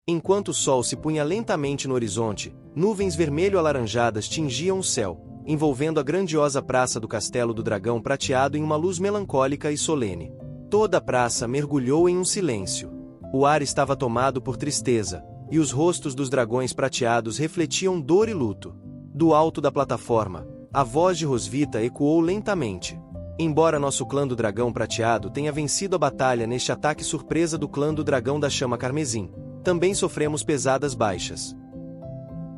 Enquanto o sol se punha lentamente no horizonte, nuvens vermelho-alaranjadas tingiam o céu, envolvendo a grandiosa praça do Castelo do Dragão Prateado em uma luz melancólica e solene. Toda a praça mergulhou em um silêncio. O ar estava tomado por tristeza, e os rostos dos dragões prateados refletiam dor e luto. Do alto da plataforma, a voz de Rosvita ecoou lentamente. Embora nosso clã do Dragão Prateado tenha vencido a batalha neste ataque surpresa do clã do Dragão da Chama Carmesim, também sofremos pesadas baixas.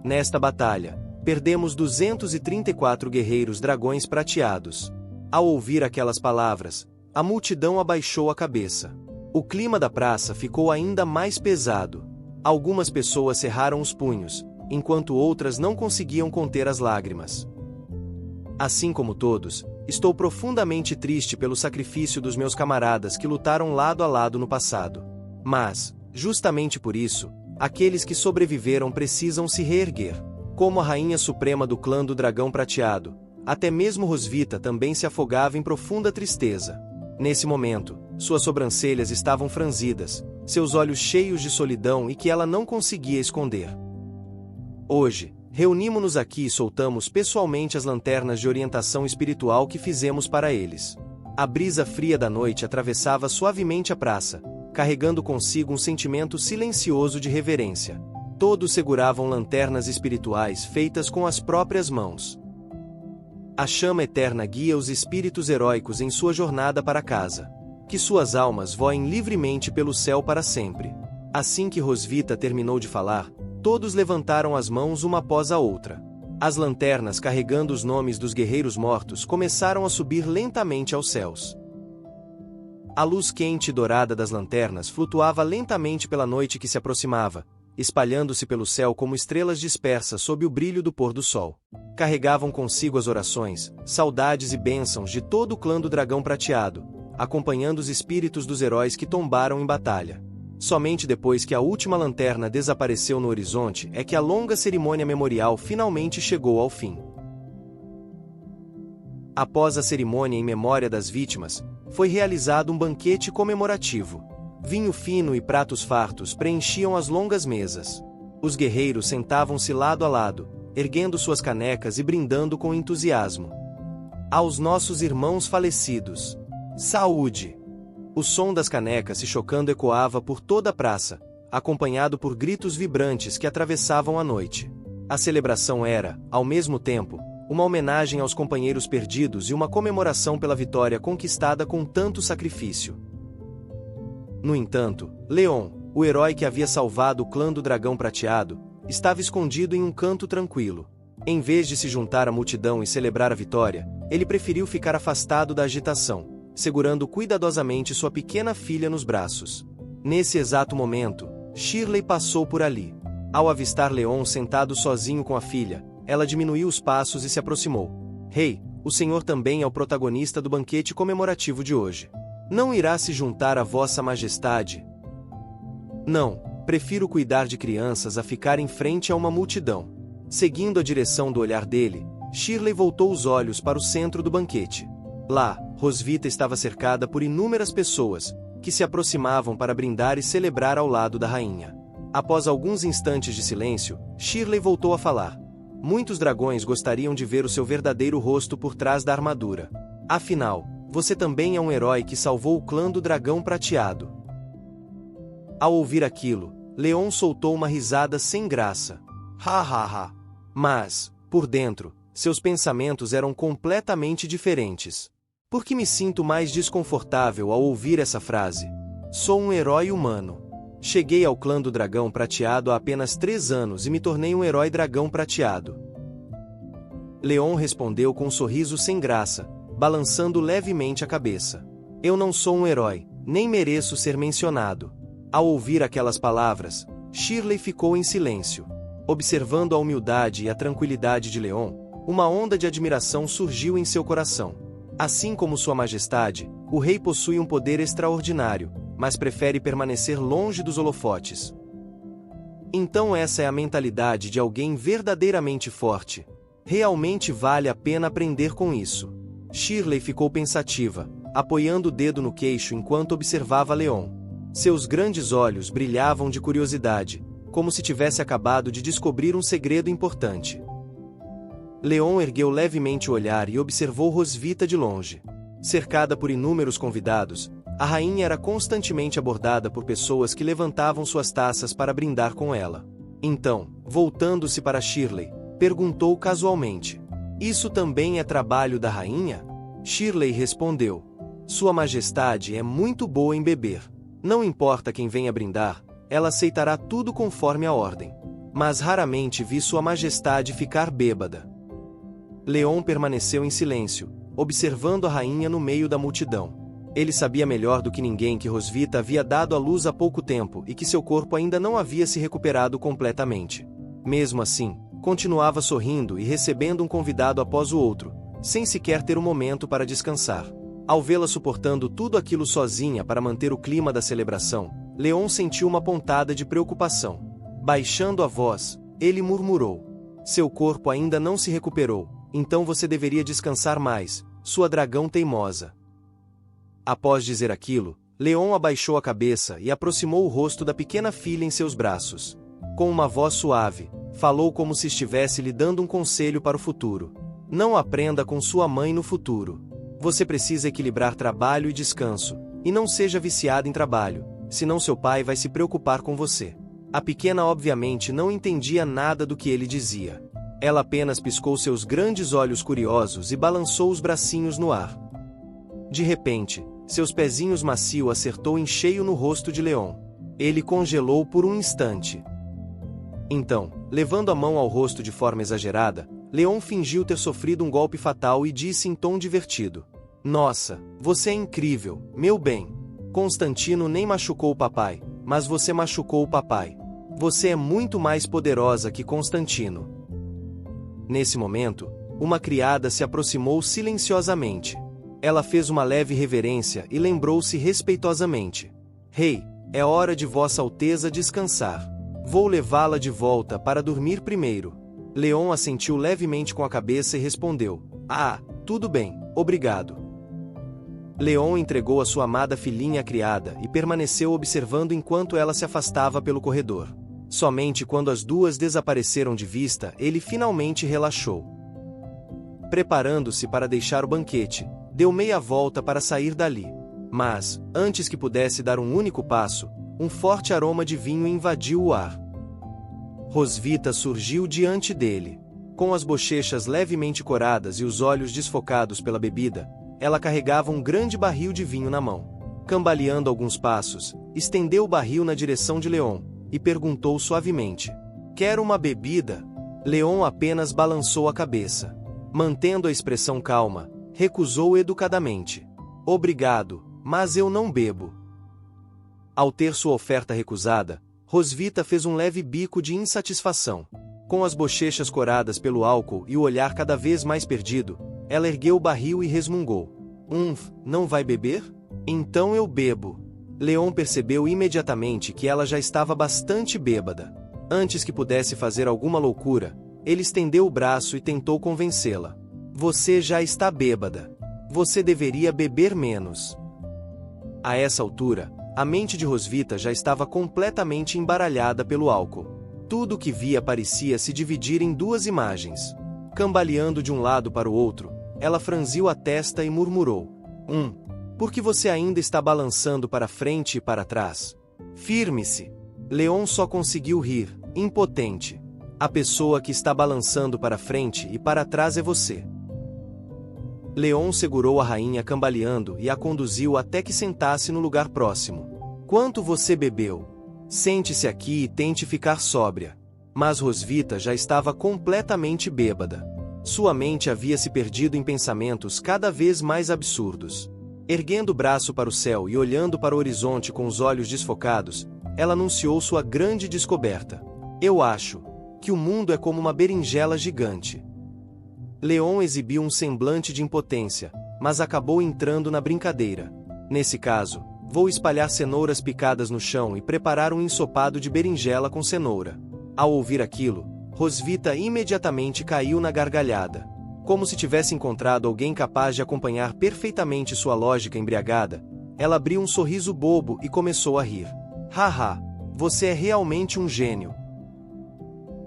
Nesta batalha, perdemos 234 guerreiros dragões prateados. Ao ouvir aquelas palavras, a multidão abaixou a cabeça. O clima da praça ficou ainda mais pesado. Algumas pessoas cerraram os punhos, enquanto outras não conseguiam conter as lágrimas. Assim como todos, estou profundamente triste pelo sacrifício dos meus camaradas que lutaram lado a lado no passado. Mas, justamente por isso, aqueles que sobreviveram precisam se reerguer. Como a rainha suprema do clã do Dragão Prateado, até mesmo Rosvita também se afogava em profunda tristeza. Nesse momento, suas sobrancelhas estavam franzidas, seus olhos cheios de solidão e que ela não conseguia esconder. Hoje, reunimos-nos aqui e soltamos pessoalmente as lanternas de orientação espiritual que fizemos para eles. A brisa fria da noite atravessava suavemente a praça, carregando consigo um sentimento silencioso de reverência. Todos seguravam lanternas espirituais feitas com as próprias mãos. A chama eterna guia os espíritos heróicos em sua jornada para casa. Que suas almas voem livremente pelo céu para sempre. Assim que Rosvita terminou de falar, todos levantaram as mãos uma após a outra. As lanternas carregando os nomes dos guerreiros mortos começaram a subir lentamente aos céus. A luz quente e dourada das lanternas flutuava lentamente pela noite que se aproximava, espalhando-se pelo céu como estrelas dispersas sob o brilho do pôr do sol. Carregavam consigo as orações, saudades e bênçãos de todo o clã do Dragão Prateado, acompanhando os espíritos dos heróis que tombaram em batalha. Somente depois que a última lanterna desapareceu no horizonte é que a longa cerimônia memorial finalmente chegou ao fim. Após a cerimônia em memória das vítimas, foi realizado um banquete comemorativo. Vinho fino e pratos fartos preenchiam as longas mesas. Os guerreiros sentavam-se lado a lado, erguendo suas canecas e brindando com entusiasmo. Aos nossos irmãos falecidos, saúde! O som das canecas se chocando ecoava por toda a praça, acompanhado por gritos vibrantes que atravessavam a noite. A celebração era, ao mesmo tempo, uma homenagem aos companheiros perdidos e uma comemoração pela vitória conquistada com tanto sacrifício. No entanto, Leon, o herói que havia salvado o clã do Dragão Prateado, estava escondido em um canto tranquilo. Em vez de se juntar à multidão e celebrar a vitória, ele preferiu ficar afastado da agitação, segurando cuidadosamente sua pequena filha nos braços. Nesse exato momento, Shirley passou por ali. Ao avistar Leon sentado sozinho com a filha, ela diminuiu os passos e se aproximou. Rei, o senhor também é o protagonista do banquete comemorativo de hoje. Não irá se juntar a Vossa Majestade? Não, prefiro cuidar de crianças a ficar em frente a uma multidão. Seguindo a direção do olhar dele, Shirley voltou os olhos para o centro do banquete. Lá, Rosvita estava cercada por inúmeras pessoas, que se aproximavam para brindar e celebrar ao lado da rainha. Após alguns instantes de silêncio, Shirley voltou a falar. Muitos dragões gostariam de ver o seu verdadeiro rosto por trás da armadura. Afinal, você também é um herói que salvou o clã do Dragão Prateado. Ao ouvir aquilo, Leon soltou uma risada sem graça. Ha ha ha! Mas, por dentro, seus pensamentos eram completamente diferentes. Por que me sinto mais desconfortável ao ouvir essa frase? Sou um herói humano. Cheguei ao clã do Dragão Prateado há apenas 3 anos e me tornei um herói dragão prateado. Leon respondeu com um sorriso sem graça, balançando levemente a cabeça. Eu não sou um herói, nem mereço ser mencionado. Ao ouvir aquelas palavras, Shirley ficou em silêncio. Observando a humildade e a tranquilidade de Leon, uma onda de admiração surgiu em seu coração. Assim como Sua Majestade, o rei possui um poder extraordinário, mas prefere permanecer longe dos holofotes. Então essa é a mentalidade de alguém verdadeiramente forte. Realmente vale a pena aprender com isso. Shirley ficou pensativa, apoiando o dedo no queixo enquanto observava Leon. Seus grandes olhos brilhavam de curiosidade, como se tivesse acabado de descobrir um segredo importante. Leon ergueu levemente o olhar e observou Rosvita de longe. Cercada por inúmeros convidados, a rainha era constantemente abordada por pessoas que levantavam suas taças para brindar com ela. Então, voltando-se para Shirley, perguntou casualmente: "Isso também é trabalho da rainha?" Shirley respondeu: "Sua Majestade é muito boa em beber. Não importa quem venha brindar, ela aceitará tudo conforme a ordem. Mas raramente vi Sua Majestade ficar bêbada." Leon permaneceu em silêncio, observando a rainha no meio da multidão. Ele sabia melhor do que ninguém que Rosvita havia dado à luz há pouco tempo e que seu corpo ainda não havia se recuperado completamente. Mesmo assim, continuava sorrindo e recebendo um convidado após o outro, sem sequer ter um momento para descansar. Ao vê-la suportando tudo aquilo sozinha para manter o clima da celebração, Leon sentiu uma pontada de preocupação. Baixando a voz, ele murmurou: "Seu corpo ainda não se recuperou, então você deveria descansar mais, sua dragão teimosa." Após dizer aquilo, Leon abaixou a cabeça e aproximou o rosto da pequena filha em seus braços. Com uma voz suave, falou como se estivesse lhe dando um conselho para o futuro. "Não aprenda com sua mãe no futuro. Você precisa equilibrar trabalho e descanso, e não seja viciada em trabalho, senão seu pai vai se preocupar com você." A pequena obviamente não entendia nada do que ele dizia. Ela apenas piscou seus grandes olhos curiosos e balançou os bracinhos no ar. De repente, seus pezinhos macios acertou em cheio no rosto de Leon. Ele congelou por um instante. Então, levando a mão ao rosto de forma exagerada, Leon fingiu ter sofrido um golpe fatal e disse em tom divertido: "Nossa, você é incrível, meu bem. Constantino nem machucou o papai, mas você machucou o papai. Você é muito mais poderosa que Constantino." Nesse momento, uma criada se aproximou silenciosamente. Ela fez uma leve reverência e lembrou-se respeitosamente: "Rei, é hora de Vossa Alteza descansar. Vou levá-la de volta para dormir primeiro." Leon assentiu levemente com a cabeça e respondeu: "Ah, tudo bem, obrigado." Leon entregou a sua amada filhinha à criada e permaneceu observando enquanto ela se afastava pelo corredor. Somente quando as duas desapareceram de vista, ele finalmente relaxou. Preparando-se para deixar o banquete, deu meia volta para sair dali. Mas, antes que pudesse dar um único passo, um forte aroma de vinho invadiu o ar. Rosvita surgiu diante dele. Com as bochechas levemente coradas e os olhos desfocados pela bebida, ela carregava um grande barril de vinho na mão. Cambaleando alguns passos, estendeu o barril na direção de Leon e perguntou suavemente: "Quer uma bebida?" Leon apenas balançou a cabeça. Mantendo a expressão calma, recusou educadamente: "Obrigado, mas eu não bebo." Ao ter sua oferta recusada, Rosvita fez um leve bico de insatisfação. Com as bochechas coradas pelo álcool e o olhar cada vez mais perdido, ela ergueu o barril e resmungou: Não vai beber? Então eu bebo." Leon percebeu imediatamente que ela já estava bastante bêbada. Antes que pudesse fazer alguma loucura, ele estendeu o braço e tentou convencê-la: "Você já está bêbada. Você deveria beber menos." A essa altura, a mente de Rosvita já estava completamente embaralhada pelo álcool. Tudo o que via parecia se dividir em duas imagens. Cambaleando de um lado para o outro, ela franziu a testa e murmurou: Por que você ainda está balançando para frente e para trás? Firme-se." Leon só conseguiu rir, impotente. "A pessoa que está balançando para frente e para trás é você." Leon segurou a rainha cambaleando e a conduziu até que sentasse no lugar próximo. "Quanto você bebeu? Sente-se aqui e tente ficar sóbria." Mas Rosvita já estava completamente bêbada. Sua mente havia se perdido em pensamentos cada vez mais absurdos. Erguendo o braço para o céu e olhando para o horizonte com os olhos desfocados, ela anunciou sua grande descoberta: "Eu acho que o mundo é como uma berinjela gigante." Leon exibiu um semblante de impotência, mas acabou entrando na brincadeira. "Nesse caso, vou espalhar cenouras picadas no chão e preparar um ensopado de berinjela com cenoura." Ao ouvir aquilo, Rosvita imediatamente caiu na gargalhada. Como se tivesse encontrado alguém capaz de acompanhar perfeitamente sua lógica embriagada, ela abriu um sorriso bobo e começou a rir. "Haha, Você é realmente um gênio.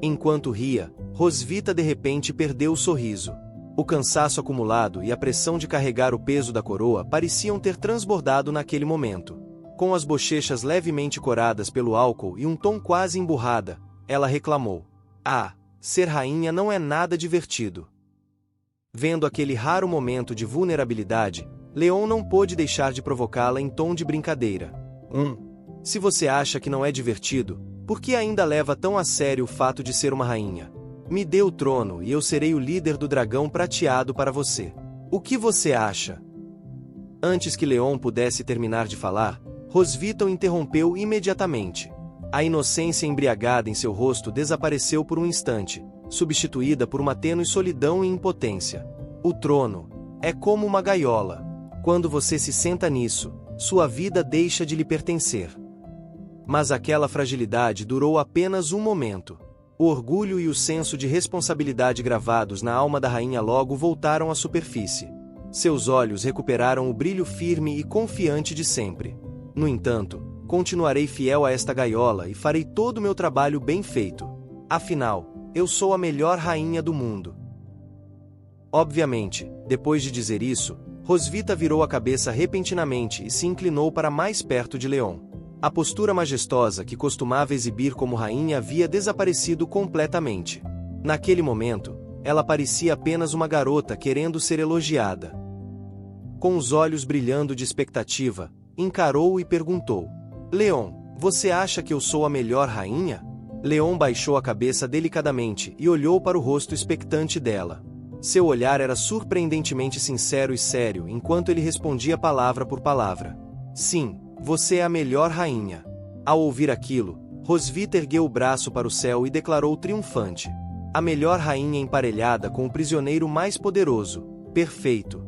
Enquanto ria, Rosvita de repente perdeu o sorriso. O cansaço acumulado e a pressão de carregar o peso da coroa pareciam ter transbordado naquele momento. Com as bochechas levemente coradas pelo álcool e um tom quase emburrada, ela reclamou: "Ah, ser rainha não é nada divertido." Vendo aquele raro momento de vulnerabilidade, Leon não pôde deixar de provocá-la em tom de brincadeira. Se você acha que não é divertido, por que ainda leva tão a sério o fato de ser uma rainha? Me dê o trono e eu serei o líder do dragão prateado para você. O que você acha?" Antes que Leon pudesse terminar de falar, Rosvita o interrompeu imediatamente. A inocência embriagada em seu rosto desapareceu por um instante, substituída por uma tênue solidão e impotência. O trono é como uma gaiola. Quando você se senta nisso, sua vida deixa de lhe pertencer. Mas aquela fragilidade durou apenas um momento. O orgulho e o senso de responsabilidade gravados na alma da rainha logo voltaram à superfície. Seus olhos recuperaram o brilho firme e confiante de sempre. No entanto, continuarei fiel a esta gaiola e farei todo o meu trabalho bem feito. Afinal, eu sou a melhor rainha do mundo. Obviamente, depois de dizer isso, Rosvita virou a cabeça repentinamente e se inclinou para mais perto de Leon. A postura majestosa que costumava exibir como rainha havia desaparecido completamente. Naquele momento, ela parecia apenas uma garota querendo ser elogiada. Com os olhos brilhando de expectativa, encarou-o e perguntou: "Leon, você acha que eu sou a melhor rainha?" Leon baixou a cabeça delicadamente e olhou para o rosto expectante dela. Seu olhar era surpreendentemente sincero e sério enquanto ele respondia palavra por palavra: "Sim, você é a melhor rainha." Ao ouvir aquilo, Rosvita ergueu o braço para o céu e declarou triunfante: "A melhor rainha emparelhada com o prisioneiro mais poderoso. Perfeito."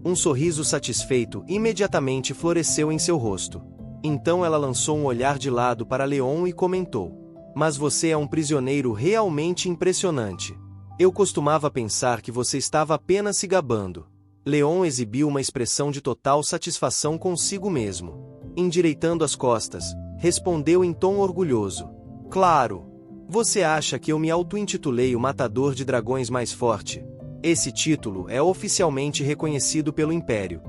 Um sorriso satisfeito imediatamente floresceu em seu rosto. Então ela lançou um olhar de lado para Leon e comentou: "Mas você é um prisioneiro realmente impressionante. Eu costumava pensar que você estava apenas se gabando." Leon exibiu uma expressão de total satisfação consigo mesmo. Endireitando as costas, respondeu em tom orgulhoso: "Claro! Você acha que eu me auto-intitulei o matador de dragões mais forte? Esse título é oficialmente reconhecido pelo Império."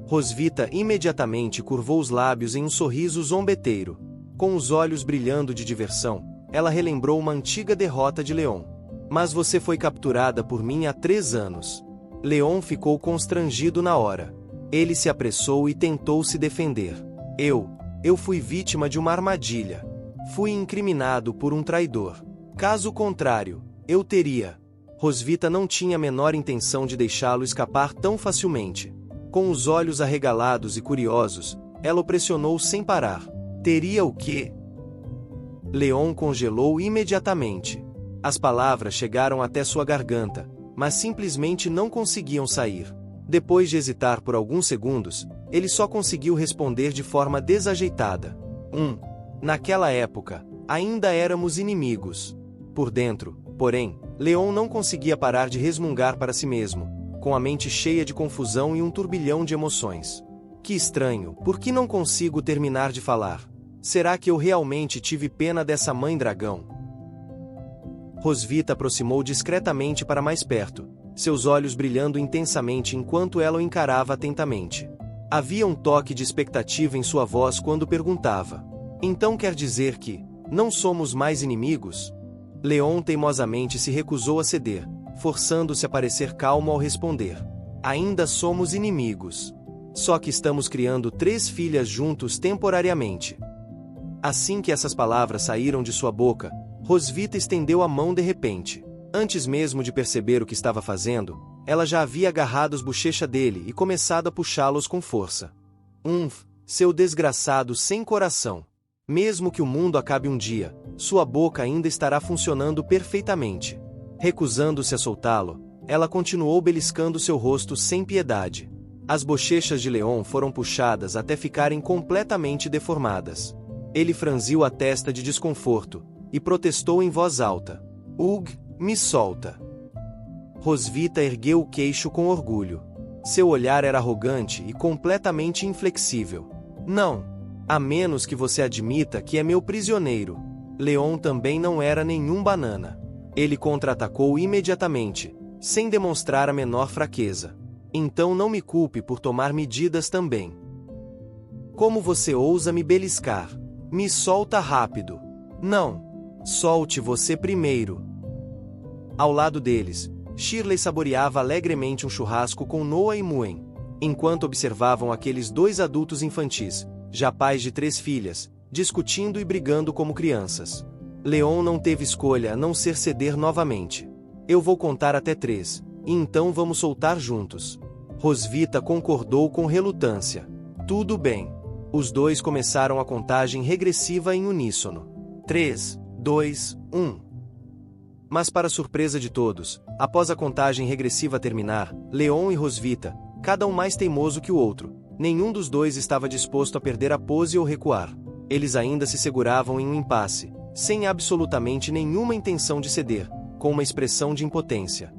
Rosvita imediatamente curvou os lábios em um sorriso zombeteiro. Com os olhos brilhando de diversão, ela relembrou uma antiga derrota de Leon. "Mas você foi capturada por mim há 3 anos. Leon ficou constrangido na hora. Ele se apressou e tentou se defender. Eu fui vítima de uma armadilha. Fui incriminado por um traidor. Caso contrário, eu teria..." Rosvita não tinha a menor intenção de deixá-lo escapar tão facilmente. Com os olhos arregalados e curiosos, ela o pressionou sem parar. "Teria o quê?" Leon congelou imediatamente. As palavras chegaram até sua garganta, mas simplesmente não conseguiam sair. Depois de hesitar por alguns segundos, ele só conseguiu responder de forma desajeitada: Naquela época, ainda éramos inimigos." Por dentro, porém, Leon não conseguia parar de resmungar para si mesmo, com a mente cheia de confusão e um turbilhão de emoções. "Que estranho, por que não consigo terminar de falar? Será que eu realmente tive pena dessa mãe dragão?" Rosvita aproximou discretamente para mais perto, seus olhos brilhando intensamente enquanto ela o encarava atentamente. Havia um toque de expectativa em sua voz quando perguntava: "Então quer dizer que não somos mais inimigos?" Leon teimosamente se recusou a ceder, forçando-se a parecer calmo ao responder: "Ainda somos inimigos. Só que estamos criando 3 filhas juntos temporariamente." Assim que essas palavras saíram de sua boca, Rosvita estendeu a mão de repente. Antes mesmo de perceber o que estava fazendo, ela já havia agarrado as bochechas dele e começado a puxá-los com força. Seu desgraçado sem coração. Mesmo que o mundo acabe um dia, sua boca ainda estará funcionando perfeitamente. Recusando-se a soltá-lo, ela continuou beliscando seu rosto sem piedade. As bochechas de Leon foram puxadas até ficarem completamente deformadas. Ele franziu a testa de desconforto e protestou em voz alta: Me solta." Rosvita ergueu o queixo com orgulho. Seu olhar era arrogante e completamente inflexível. "Não. A menos que você admita que é meu prisioneiro. Leon também não era nenhum banana. Ele contra-atacou imediatamente, sem demonstrar a menor fraqueza. Então não me culpe por tomar medidas também. Como você ousa me beliscar? Me solta rápido. Não. Solte você primeiro. Ao lado deles, Shirley saboreava alegremente um churrasco com Noah e Muen, enquanto observavam aqueles dois adultos infantis, já pais de 3 filhas, discutindo e brigando como crianças. Leon não teve escolha a não ser ceder novamente. Eu vou contar até 3, e então vamos soltar juntos. Rosvita concordou com relutância. Tudo bem. Os dois começaram a contagem regressiva em uníssono. 3, 2, 1. Mas para surpresa de todos, após a contagem regressiva terminar, Leon e Rosvita, cada um mais teimoso que o outro, nenhum dos dois estava disposto a perder a pose ou recuar. Eles ainda se seguravam em um impasse, sem absolutamente nenhuma intenção de ceder, com uma expressão de impotência.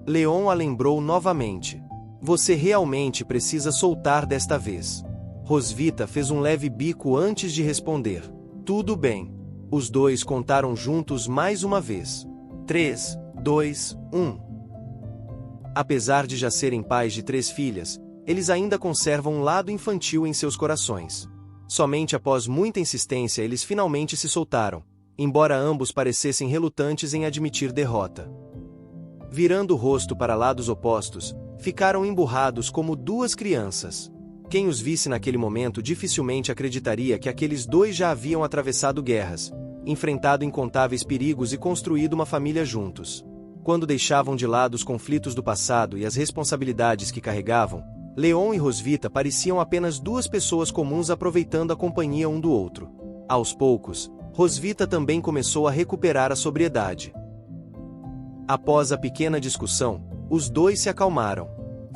Leon a lembrou novamente. Você realmente precisa soltar desta vez. Rosvita fez um leve bico antes de responder. Tudo bem. Os dois contaram juntos mais uma vez. 3, 2, 1. Apesar de já serem pais de 3 filhas, eles ainda conservam um lado infantil em seus corações. Somente após muita insistência eles finalmente se soltaram, embora ambos parecessem relutantes em admitir derrota. Virando o rosto para lados opostos, ficaram emburrados como 2 crianças. Quem os visse naquele momento dificilmente acreditaria que aqueles dois já haviam atravessado guerras, enfrentado incontáveis perigos e construído uma família juntos. Quando deixavam de lado os conflitos do passado e as responsabilidades que carregavam, Leon e Rosvita pareciam apenas 2 pessoas comuns aproveitando a companhia um do outro. Aos poucos, Rosvita também começou a recuperar a sobriedade. Após a pequena discussão, os dois se acalmaram.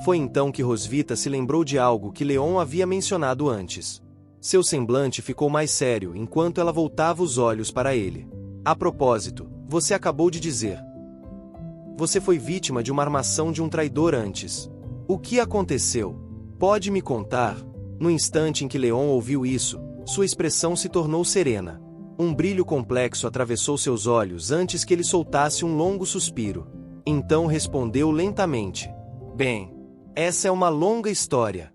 Foi então que Rosvita se lembrou de algo que Leon havia mencionado antes. Seu semblante ficou mais sério enquanto ela voltava os olhos para ele. A propósito, você acabou de dizer. Você foi vítima de uma armação de um traidor antes. O que aconteceu? Pode me contar? No instante em que Leon ouviu isso, sua expressão se tornou serena. Um brilho complexo atravessou seus olhos antes que ele soltasse um longo suspiro. Então respondeu lentamente. Bem, essa é uma longa história.